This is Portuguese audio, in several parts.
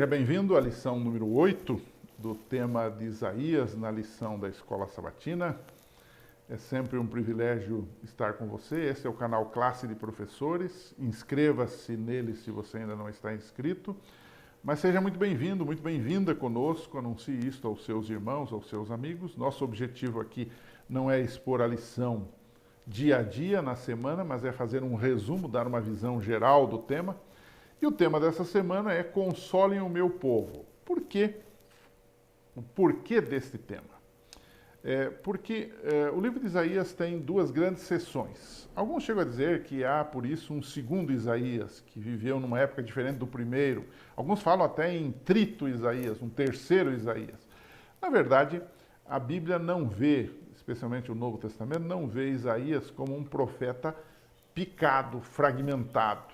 Seja bem-vindo à lição número 8 do tema de Isaías na lição da Escola Sabatina. É sempre um privilégio estar com você. Esse é o canal Classe de Professores. Inscreva-se nele se você ainda não está inscrito. Mas seja muito bem-vindo, muito bem-vinda conosco. Anuncie isto aos seus irmãos, aos seus amigos. Nosso objetivo aqui não é expor a lição dia a dia na semana, mas é fazer um resumo, dar uma visão geral do tema. E o tema dessa semana é Consolem o meu povo. Por quê? O porquê deste tema? Porque o livro de Isaías tem duas grandes seções. Alguns chegam a dizer que há, por isso, um segundo Isaías, que viveu numa época diferente do primeiro. Alguns falam até em trito Isaías, um terceiro Isaías. Na verdade, a Bíblia não vê, especialmente o Novo Testamento, não vê Isaías como um profeta picado, fragmentado.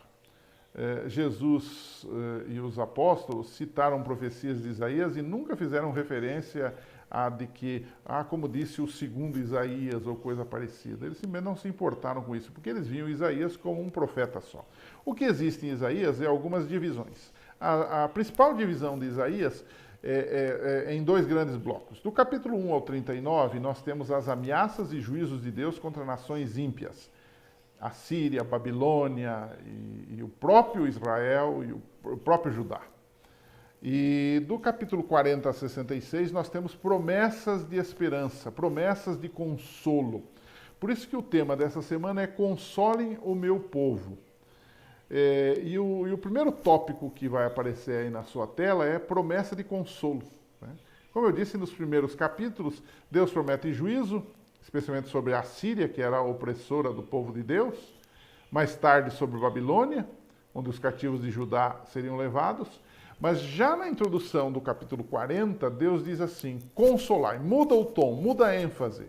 Jesus e os apóstolos citaram profecias de Isaías e nunca fizeram referência a de que, como disse o segundo Isaías ou coisa parecida. Eles simplesmente não se importaram com isso, porque eles viam Isaías como um profeta só. O que existe em Isaías é algumas divisões. A principal divisão de Isaías é em dois grandes blocos. Do capítulo 1 ao 39, nós temos as ameaças e juízos de Deus contra nações ímpias. A Síria, a Babilônia e o próprio Israel e o próprio Judá. E do capítulo 40 a 66 nós temos promessas de esperança, promessas de consolo. Por isso que o tema dessa semana é Consolem o meu povo. E o primeiro tópico que vai aparecer aí na sua tela é promessa de consolo. Como eu disse nos primeiros capítulos, Deus promete juízo, especialmente sobre a Síria, que era a opressora do povo de Deus, mais tarde sobre Babilônia, onde os cativos de Judá seriam levados, mas já na introdução do capítulo 40, Deus diz assim, consolai, muda o tom, muda a ênfase,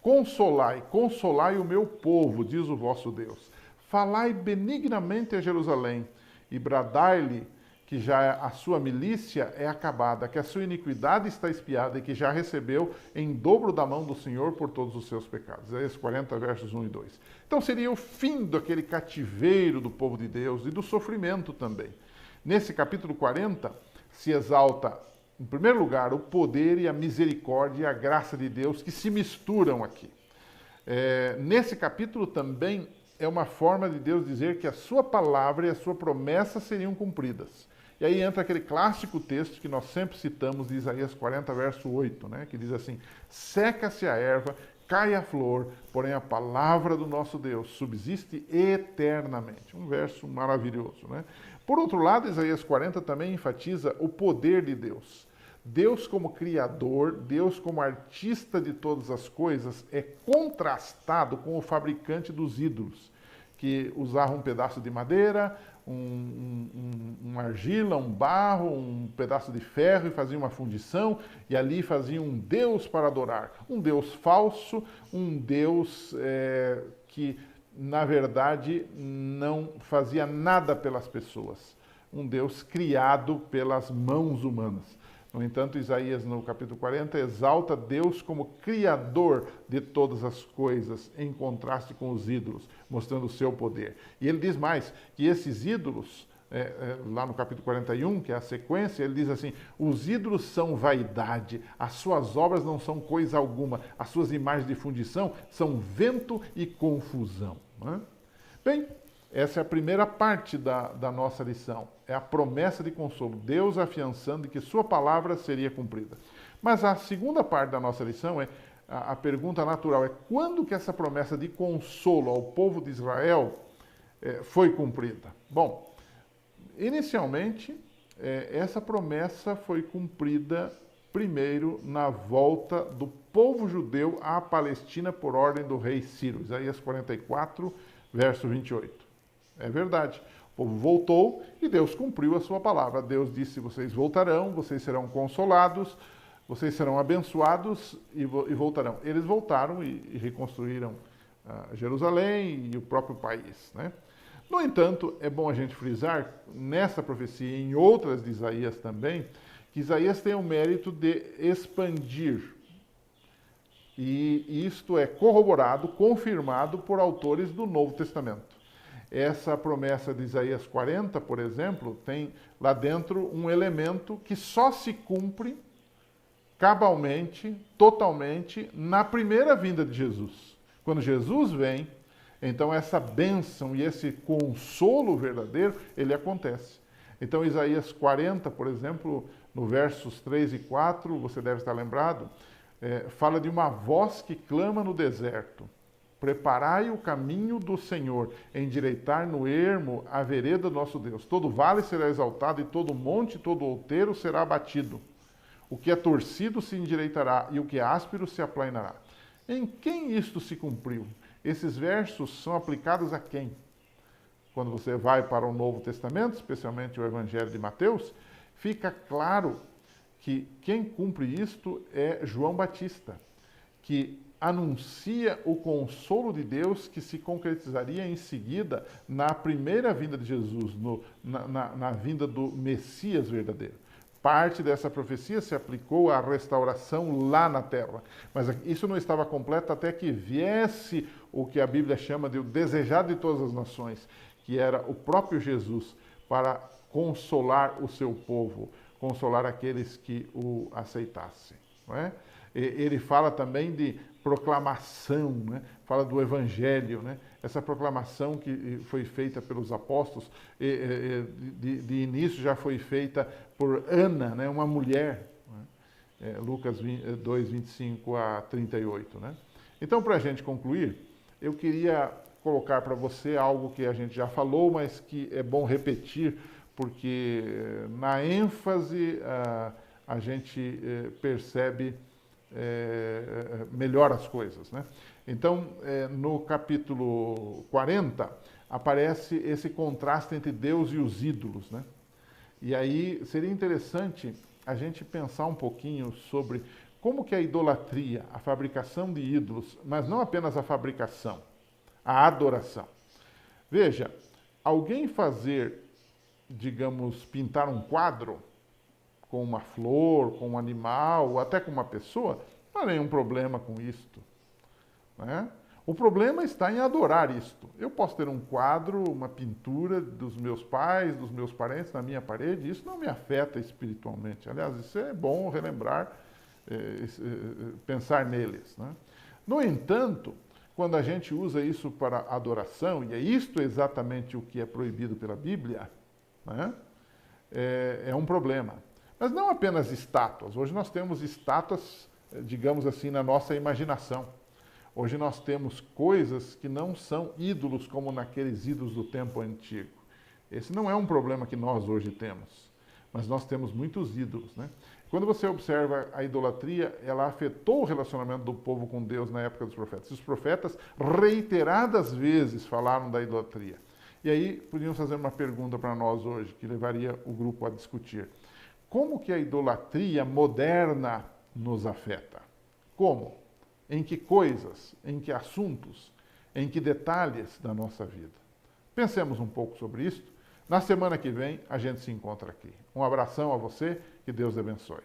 consolai, consolai o meu povo, diz o vosso Deus, falai benignamente a Jerusalém e bradai-lhe que já a sua milícia é acabada, que a sua iniquidade está expiada e que já recebeu em dobro da mão do Senhor por todos os seus pecados. Isaías 40, versos 1 e 2. Então seria o fim daquele cativeiro do povo de Deus e do sofrimento também. Nesse capítulo 40 se exalta, em primeiro lugar, o poder e a misericórdia e a graça de Deus que se misturam aqui. Nesse capítulo também é uma forma de Deus dizer que a sua palavra e a sua promessa seriam cumpridas. E aí entra aquele clássico texto que nós sempre citamos de Isaías 40, verso 8, que diz assim, seca-se a erva, cai a flor, porém a palavra do nosso Deus subsiste eternamente. Um verso maravilhoso. Por outro lado, Isaías 40 também enfatiza o poder de Deus. Deus como criador, Deus como artista de todas as coisas, é contrastado com o fabricante dos ídolos, que usava um pedaço de madeira, uma argila, um barro, um pedaço de ferro e fazia uma fundição e ali fazia um Deus para adorar. Um Deus falso, um Deus que, na verdade, não fazia nada pelas pessoas. Um Deus criado pelas mãos humanas. No entanto, Isaías, no capítulo 40, exalta Deus como criador de todas as coisas, em contraste com os ídolos, mostrando o seu poder. E ele diz mais, que esses ídolos, lá no capítulo 41, que é a sequência, ele diz assim, os ídolos são vaidade, as suas obras não são coisa alguma, as suas imagens de fundição são vento e confusão. Bem, essa é a primeira parte da nossa lição. É a promessa de consolo. Deus afiançando que sua palavra seria cumprida. Mas a segunda parte da nossa lição a pergunta natural é quando que essa promessa de consolo ao povo de Israel foi cumprida? Bom, inicialmente, essa promessa foi cumprida primeiro na volta do povo judeu à Palestina por ordem do rei Ciro. Isaías 44, verso 28. É verdade. O povo voltou e Deus cumpriu a sua palavra. Deus disse, vocês voltarão, vocês serão consolados, vocês serão abençoados e voltarão. Eles voltaram e reconstruíram Jerusalém e o próprio país. No entanto, é bom a gente frisar, nessa profecia e em outras de Isaías também, que Isaías tem o mérito de expandir. E isto é corroborado, confirmado por autores do Novo Testamento. essa promessa de Isaías 40, por exemplo, tem lá dentro um elemento que só se cumpre cabalmente, totalmente, na primeira vinda de Jesus. Quando Jesus vem, então essa bênção e esse consolo verdadeiro, ele acontece. Então Isaías 40, por exemplo, no versos 3 e 4, você deve estar lembrado, fala de uma voz que clama no deserto: preparai o caminho do Senhor, endireitar no ermo a vereda do nosso Deus. Todo vale será exaltado e todo monte, todo outeiro será abatido. O que é torcido se endireitará e o que é áspero se aplainará. Em quem isto se cumpriu? Esses versos são aplicados a quem? Quando você vai para o Novo Testamento, especialmente o Evangelho de Mateus, fica claro que quem cumpre isto é João Batista, que anuncia o consolo de Deus que se concretizaria em seguida na primeira vinda de Jesus, na vinda do Messias verdadeiro. Parte dessa profecia se aplicou à restauração lá na terra, mas isso não estava completo até que viesse o que a Bíblia chama de o desejado de todas as nações, que era o próprio Jesus, para consolar o seu povo, consolar aqueles que o aceitassem. Não é? Ele fala também de proclamação, né? Fala do Evangelho, né? Essa proclamação que foi feita pelos apóstolos, de início já foi feita por Ana, né? Uma mulher, né? Lucas 2, 25 a 38. Né? Então, para a gente concluir, eu queria colocar para você algo que a gente já falou, mas que é bom repetir, porque na ênfase a gente percebe melhor as coisas. Né? Então, no capítulo 40, aparece esse contraste entre Deus e os ídolos. Né? E aí seria interessante a gente pensar um pouquinho sobre como que a idolatria, a fabricação de ídolos, mas não apenas a fabricação, a adoração. Veja, alguém fazer, digamos, pintar um quadro com uma flor, com um animal, ou até com uma pessoa, não há nenhum problema com isto. Né? O problema está em adorar isto. Eu posso ter um quadro, uma pintura dos meus pais, dos meus parentes na minha parede, isso não me afeta espiritualmente. Aliás, isso é bom relembrar, pensar neles. Né? No entanto, quando a gente usa isso para adoração, e é isto exatamente o que é proibido pela Bíblia, né? É um problema. Mas não apenas estátuas. Hoje nós temos estátuas, digamos assim, na nossa imaginação. Hoje nós temos coisas que não são ídolos como naqueles ídolos do tempo antigo. Esse não é um problema que nós hoje temos, mas nós temos muitos ídolos. Né? Quando você observa a idolatria, ela afetou o relacionamento do povo com Deus na época dos profetas. Os profetas reiteradas vezes falaram da idolatria. E aí podíamos fazer uma pergunta para nós hoje, que levaria o grupo a discutir. Como que a idolatria moderna nos afeta? Como? Em que coisas? Em que assuntos? Em que detalhes da nossa vida? Pensemos um pouco sobre isso. Na semana que vem, a gente se encontra aqui. Um abração a você, que Deus abençoe.